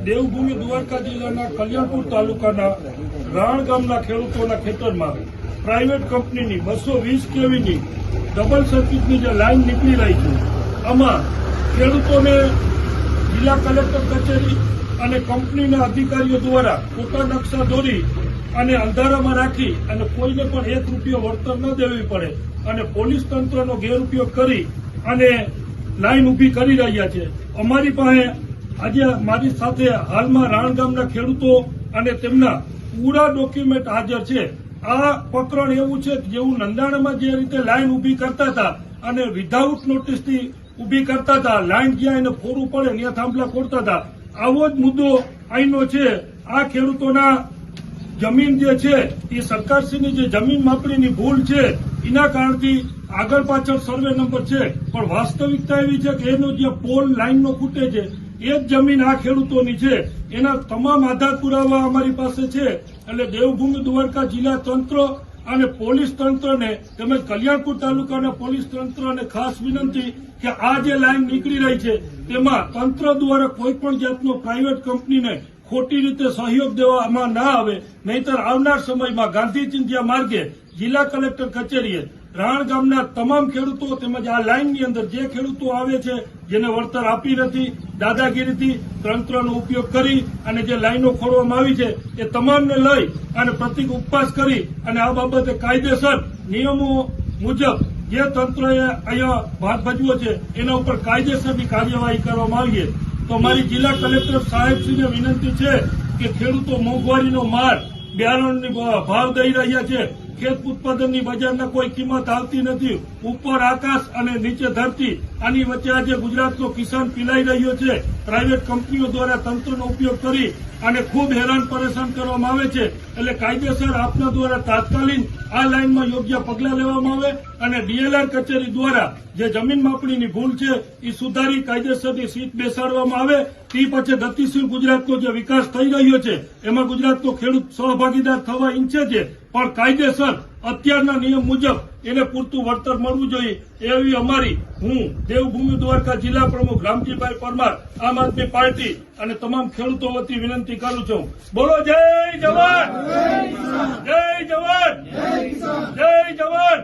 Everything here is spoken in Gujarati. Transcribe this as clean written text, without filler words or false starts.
દેવભૂમિ દ્વારકા જિલ્લાના કલ્યાણપુર તાલુકાના રાણ ગામના ખેડૂતોના ખેતરમાં પ્રાઇવેટ કંપનીની 220 કેવીની ડબલ સર્કિટની જે લાઇન નીકળી રહી છે, આમાં ખેડૂતોને જિલ્લા કલેક્ટર કચેરી અને કંપનીના અધિકારીઓ દ્વારા ખોટા નકશા દોરી અને અંધારામાં રાખી અને કોઈને પણ 1 રૂપિયો વળતર ન દેવી પડે અને પોલીસ તંત્રનો ગેરઉપયોગ કરી અને લાઈન ઉભી કરી રહ્યા છે. અમારી પાસે આજે મારી સાથે હાલમાં રાણ ગામના ખેડૂતો અને તેમના પૂરા ડોક્યુમેન્ટ હાજર છે. આ પ્રકરણ એવું છે કે જેવું નંદાણામાં જે રીતે લાઈન ઉભી કરતા હતા અને વિધાઉટ નોટિસથી ઉભી કરતા હતા, લાઈન જ્યાં એને ફોરવું પડે ત્યાં થાંભલા ખોડતા હતા, આવો જ મુદ્દો અહીંનો છે. આ ખેડૂતોના જમીન જે છે એ સરકારશ્રીની જે જમીન માપણીની ભૂલ છે એના કારણથી આગળ પાછળ સર્વે નંબર છે, પણ વાસ્તવિકતા એવી છે કે એનો જે પોલ લાઈનનો ખૂટે છે એ જ જમીન આ ખેડૂતોની છે. એના તમામ આધાર પુરાવા અમારી પાસે છે. એટલે દેવભૂમિ દ્વારકા જિલ્લા તંત્ર અને પોલીસ તંત્રને તેમજ કલ્યાણપુર તાલુકાના પોલીસ તંત્રને ખાસ વિનંતી કે આ જે લાઈન નીકળી રહી છે તેમાં તંત્ર દ્વારા કોઈપણ જાતનો પ્રાઇવેટ કંપનીને ખોટી રીતે સહયોગ દેવામાં ના આવે, નહીતર આવનાર સમયમાં ગાંધી ચિંધ્યા માર્ગે જિલ્લા કલેક્ટર કચેરીએ રાણ ગામના તમામ ખેડૂતો તેમજ આ લાઇનની અંદર જે ખેડૂતો આવે છે જેને વળતર આપી નથી, દાદાગીરીથી તંત્રનો ઉપયોગ કરી અને જે લાઇનો ખોડવામાં આવી છે એ તમામને લઈ અને પ્રતિક ઉપવાસ કરી અને આ બાબતે કાયદેસર નિયમો મુજબ જે તંત્રએ અહીંયા ભાગ ભજવ્યો છે એના ઉપર કાયદેસરની કાર્યવાહી કરવામાં આવી છે. તો મારી જિલ્લા કલેક્ટર સાહેબશ્રીને વિનંતી છે કે ખેડૂતો મોંઘવારીનો માર, બિયારણની ભાવ દઈ રહ્યા છે, ખેત ઉત્પાદનની બજારના કોઈ કિંમત આવતી નથી, ઉપર આકાશ અને નીચે ધરતી, આની વચ્ચે આજે ગુજરાતનો કિસાન પીલાઈ રહ્યો છે. પ્રાઇવેટ કંપનીઓ દ્વારા તંત્રનો ઉપયોગ કરી અને ખૂબ હેરાન પરેશાન કરવામાં આવે છે. એટલે કાયદેસર આપના દ્વારા તાત્કાલિક આ લાઇનમાં યોગ્ય પગલાં લેવામાં આવે અને ડીએલઆર કચેરી દ્વારા જે જમીન માપણીની ભૂલ છે એ સુધારી કાયદેસરની સીટ બેસાડવામાં આવે. તે પછી ગતિશીલ ગુજરાતનો જે વિકાસ થઈ રહ્યો છે એમાં ગુજરાતનો ખેડૂત સહભાગીદાર થવા ઈચ્છે છે, પણ કાયદેસર અત્યારના નિયમ મુજબ એને પૂરતું વળતર મળવું જોઈએ એવી અમારી હું દેવભૂમિ દ્વારકા જિલ્લા પ્રમુખ રામજીભાઈ પરમાર આમ આદમી પાર્ટી અને તમામ ખેડૂતો વતી વિનંતી કરું છું. બોલો જય જવાન, જય જવાન, જય જવાન.